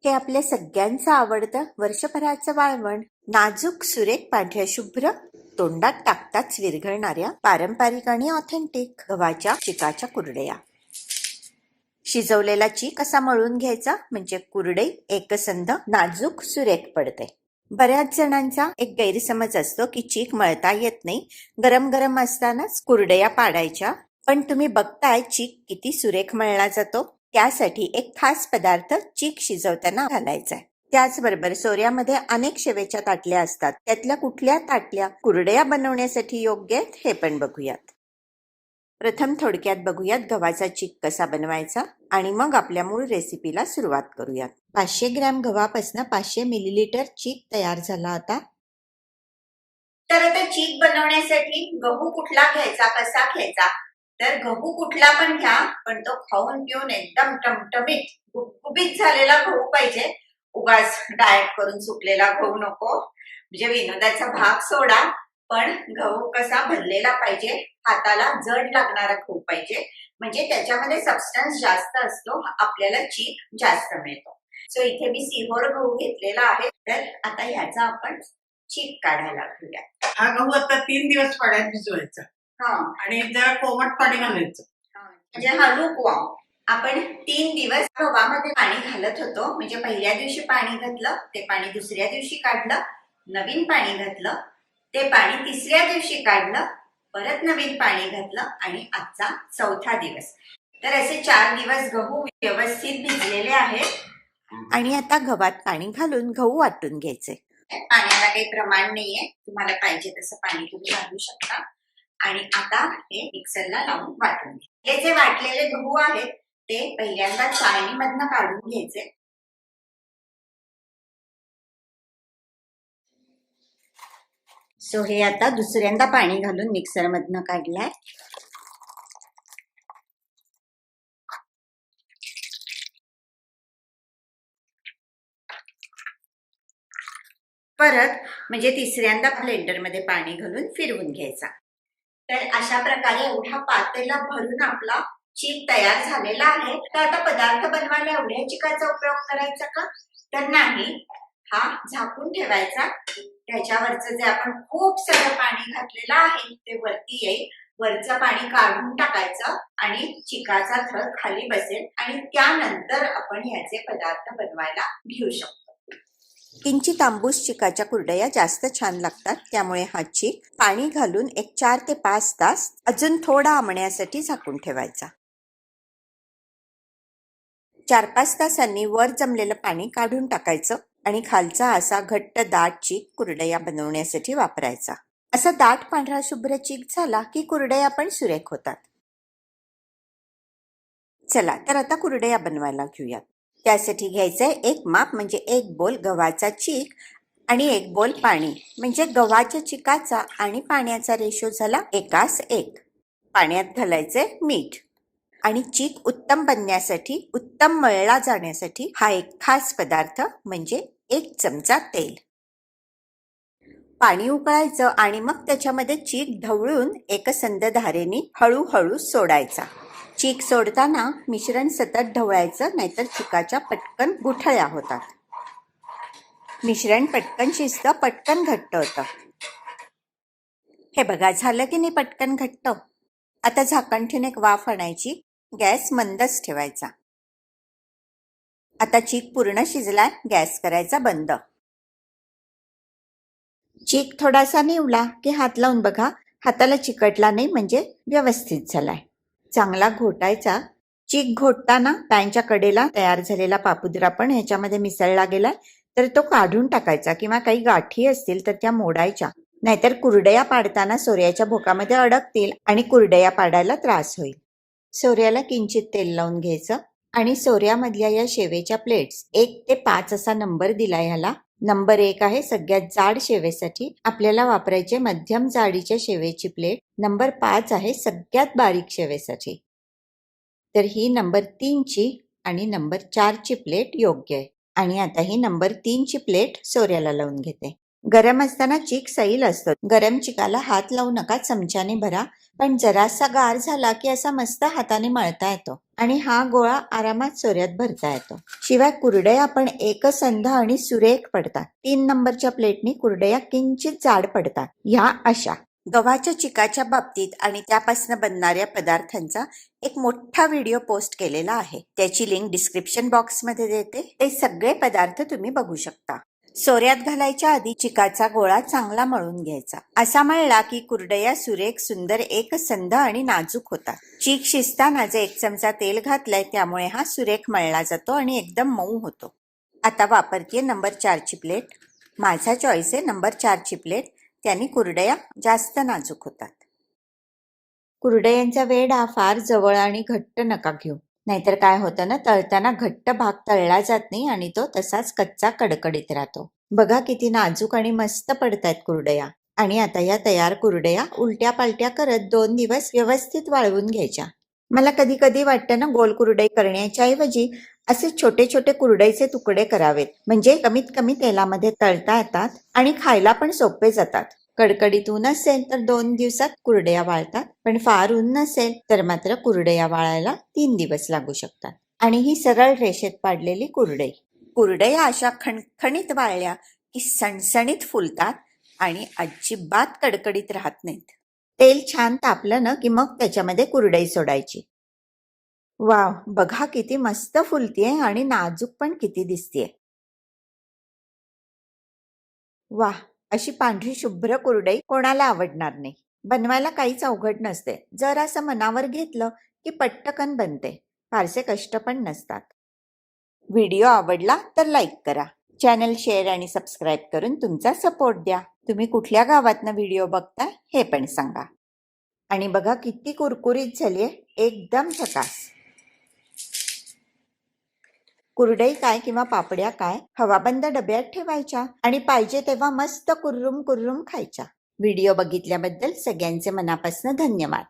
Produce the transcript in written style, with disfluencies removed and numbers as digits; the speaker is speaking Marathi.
हे आपल्या सगळ्यांचं आवडतं वर्षभराचं वाळवण, नाजूक सुरेख पांढऱ्या शुभ्र, तोंडात टाकताच विरघळणाऱ्या पारंपरिक आणि ऑथेंटिक गव्हाच्या चिकाच्या कुरडया. शिजवलेला चीक असा मळून घ्यायचा म्हणजे कुरडई एकसंध नाजूक सुरेख पडते. बऱ्याच जणांचा एक गैरसमज असतो की चीक मळता येत नाही, गरम गरम असतानाच कुरडया पाडायच्या. पण तुम्ही बघताय चीक किती सुरेख मळला जातो. त्यासाठी एक खास पदार्थ चीक शिजवताना घालायचा आहे. त्याचबरोबर सोऱ्यामध्ये अनेक शेवेच्या ताटल्या असतात. त्यातल्या कुठल्या ताटल्या कुरडया बनवण्यासाठी योग्य आहेत हे पण बघूयात. प्रथम थोडक्यात बघूयात गव्हाचा चीक कसा बनवायचा आणि मग आपल्या मूळ रेसिपीला सुरुवात करूयात. 500 ग्रॅम गव्हापासून 500 मिलीलिटर चीक तयार झाला आता. तर आता चीक बनवण्यासाठी गहू कुठला घ्यायचा, कसा घ्यायचा? तर गहू कुठला पण घ्या, पण तो खाऊन पिऊन एकदम टमटमीत गुबगुबीत झालेला गहू पाहिजे. उगाच डाएट करून सुकलेला गहू नको. म्हणजे विनोदाचा भाग सोडा, पण गहू कसा भरलेला पाहिजे, हाताला जड लागणारा गहू पाहिजे. म्हणजे त्याच्यामध्ये सबस्टन्स जास्त असतो, आपल्याला चीक जास्त मिळतो. सो इथे मी सिहोर गहू घेतलेला आहे. तर आता ह्याचा आपण चीक काढायला घेऊया. हा गहू आता 3 दिवस पाण्यात भिजवायचा आणि जरा कोमट पाणी घालायचं. म्हणजे हा लुकवॉर्म. आपण 3 दिवस गव्हामध्ये पाणी घालत होतो. म्हणजे पहिल्या दिवशी पाणी घातलं, ते पाणी दुसऱ्या दिवशी काढलं, नवीन पाणी घातलं, ते पाणी तिसऱ्या दिवशी काढलं, परत नवीन पाणी घातलं आणि आजचा 4था दिवस. तर असे 4 दिवस गहू व्यवस्थित भिजलेले आहेत. आणि आता गव्हात पाणी घालून गहू वाटून घ्यायचे. पाण्याला काही प्रमाण नाहीये, तुम्हाला पाहिजे तसं पाणी तुम्ही घालू शकता. आणि आता हे मिक्सरला लावून वाटून घ्या. हे जे वाटलेले गहू आहेत ते पहिल्यांदा चाळणीमधनं काढून घ्यायचे. सो हे आता दुसऱ्यांदा पाणी घालून मिक्सर मधनं काढलाय. परत म्हणजे तिसऱ्यांदा ब्लेंडर मध्ये पाणी घालून फिरवून घ्यायचा. तर अशा प्रकारे एवढा पातेला भरून आपला चीक तयार झालेला आहे. तर आता पदार्थ बनवायला एवढ्या चिकाचा उपयोग करायचा का? तर नाही. हा झाकून ठेवायचा. त्याच्यावरचं जे आपण खूप सारं पाणी घातलेलं आहे ते वरती येईल. वरचं पाणी काढून टाकायचं आणि चिकाचा थर खाली बसेल आणि त्यानंतर आपण ह्याचे पदार्थ बनवायला घेऊ शकतो. किंचित तांबूस चिकाच्या कुरडया जास्त छान लागतात. त्यामुळे हा चीक पाणी घालून एक 4 ते 5 तास अजून थोडा आमण्यासाठी झाकून ठेवायचा. 4-5 तासांनी वर जमलेलं पाणी काढून टाकायचं आणि खालचा असा घट्ट दाट चीक कुरडया बनवण्यासाठी वापरायचा. असा दाट पांढरा शुभ्र चीक झाला की कुरडया पण सुरेख होतात. चला तर आता कुरडया बनवायला घेऊयात. त्यासाठी घ्यायचंय एक माप म्हणजे 1 बोल गव्हाचा चीक आणि 1 बोल पाणी. म्हणजे गव्हाच्या चिकाचा आणि पाण्याचा रेशो झाला 1:1. पाण्यात घालायचंय मीठ आणि चीक उत्तम बनण्यासाठी, उत्तम मळला जाण्यासाठी हा एक खास पदार्थ म्हणजे 1 चमचा तेल. पाणी उकळायचं आणि मग त्याच्यामध्ये चीक ढवळून एकसंध धारेने हळूहळू सोडायचा. चीक सोडताना मिश्रण सतत ढवळायचं, नाहीतर चिकाच्या पटकन गुठळ्या होतात. मिश्रण पटकन शिजतं, पटकन घट्ट होतं. हे बघा झालं की नाही पटकन घट्ट. आता झाकण ठेवून एक वाफ आणायची. गॅस मंदच ठेवायचा. आता चीक पूर्ण शिजलाय. गॅस करायचा बंद. चीक थोडासा निवला की हात लावून बघा, हाताला चिकटला नाही म्हणजे व्यवस्थित झालाय. चांगला घोटायचा. चीक घोटताना पॅनच्या कडेला तयार झालेला पापुद्रा पण ह्याच्यामध्ये मिसळला गेलाय, तर तो काढून टाकायचा किंवा काही गाठी असतील तर त्या मोडायच्या. नाहीतर कुरडया पाडताना सोऱ्याच्या भोकामध्ये अडकतील आणि कुरडया पाडायला त्रास होईल. सोऱ्याला किंचित तेल लावून घ्यायचं आणि सोऱ्यामधल्या या शेवेच्या प्लेट्स 1 ते 5 असा नंबर दिलाय ह्याला. नंबर 1 आहे सगळ्यात जाड शेवेसाठी. आपल्याला वापरायचे मध्यम जाडीच्या शेवेची प्लेट. नंबर 5 आहे सगळ्यात बारीक शेवेसाठी. तर ही नंबर 3 ची आणि नंबर 4 ची प्लेट योग्य आहे. आणि आता ही नंबर 3 ची प्लेट सोऱ्याला लावून घेते. गरम असताना चीक सैल असतो. गरम चिकाला हात लावू नका, चमच्याने भरा. पण जरासा गार झाला की असा मस्त हाताने मळता येतो आणि हा गोळा आरामात सोऱ्यात भरता येतो. शिवाय कुरडया पण एकसंध आणि सुरेख पडतात. 3 नंबरच्या प्लेटनी कुरडया किंचित जाड पडतात. ह्या अशा गव्हाच्या चिकाच्या बाबतीत आणि त्यापासून बनणाऱ्या पदार्थांचा एक मोठा व्हिडिओ पोस्ट केलेला आहे. त्याची लिंक डिस्क्रिप्शन बॉक्समध्ये देते. ते सगळे पदार्थ तुम्ही बघू शकता. सोऱ्यात घालायच्या आधी चिकाचा गोळा चांगला मळून घ्यायचा. असा मळला की कुरडया सुरेख, सुंदर, एकसंध आणि नाजूक होतात. चीक शिजताना जे 1 चमचा तेल घातलंय त्यामुळे हा सुरेख मळला जातो आणि एकदम मऊ होतो. आता वापरतीये नंबर 4ची प्लेट. माझा चॉईस आहे नंबर 4ची प्लेट. त्याने कुरडया जास्त नाजूक होतात. कुरडयांचा वेढा फार जवळ आणि घट्ट नका घेऊ, नाहीतर काय होतं ना, तळताना घट्ट भाग तळला जात नाही आणि तो तसाच कच्चा कडकडीत राहतो. बघा किती नाजूक आणि मस्त पडतायत कुरडया. आणि आता या तयार कुरडया उलट्या पालट्या करत 2 दिवस व्यवस्थित वाळवून घ्यायच्या. मला कधी कधी वाटतं ना, गोल कुरडई करण्याच्या ऐवजी असे छोटे छोटे कुरडईचे तुकडे करावेत, म्हणजे कमीत कमी तेलामध्ये तळता येतात आणि खायला पण सोपे जातात. कडकडीत ऊन असेल तर 2 दिवसात कुरडया वाळतात, पण फार ऊन नसेल तर मात्र कुरडया वाळायला 3 दिवस लागू शकतात. आणि ही सरळ रेषेत पाडलेली कुरडई. कुरडया अशा खणखणीत वाळल्या की सणसणीत फुलतात आणि अजिबात कडकडीत राहत नाहीत. तेल छान तापलं ना की मग त्याच्यामध्ये कुरडई सोडायची. वाव, बघा किती मस्त फुलतीये आणि नाजूक पण किती दिसतीये. वाह, अशी पांढरी शुभ्र कुरडई कोणाला आवडणार नाही. बनवायला काहीच अवघड नसते. जर असं मनावर घेतलं की पटकन बनते. फारसे कष्ट पण नसतात. व्हिडिओ आवडला तर लाईक करा. चॅनल शेअर आणि सबस्क्राईब करून तुमचा सपोर्ट द्या. तुम्ही कुठल्या गावातनं व्हिडिओ बघताय हे पण सांगा. आणि बघा किती कुरकुरीत झालीये, एकदम झकास. कुरडई काय किंवा पापड्या काय हवाबंद डब्यात ठेवायच्या आणि पाहिजे तेव्हा मस्त कुर्रुम कुर्रुम खायच्या. व्हिडिओ बघितल्याबद्दल सगळ्यांचे मनापासून धन्यवाद.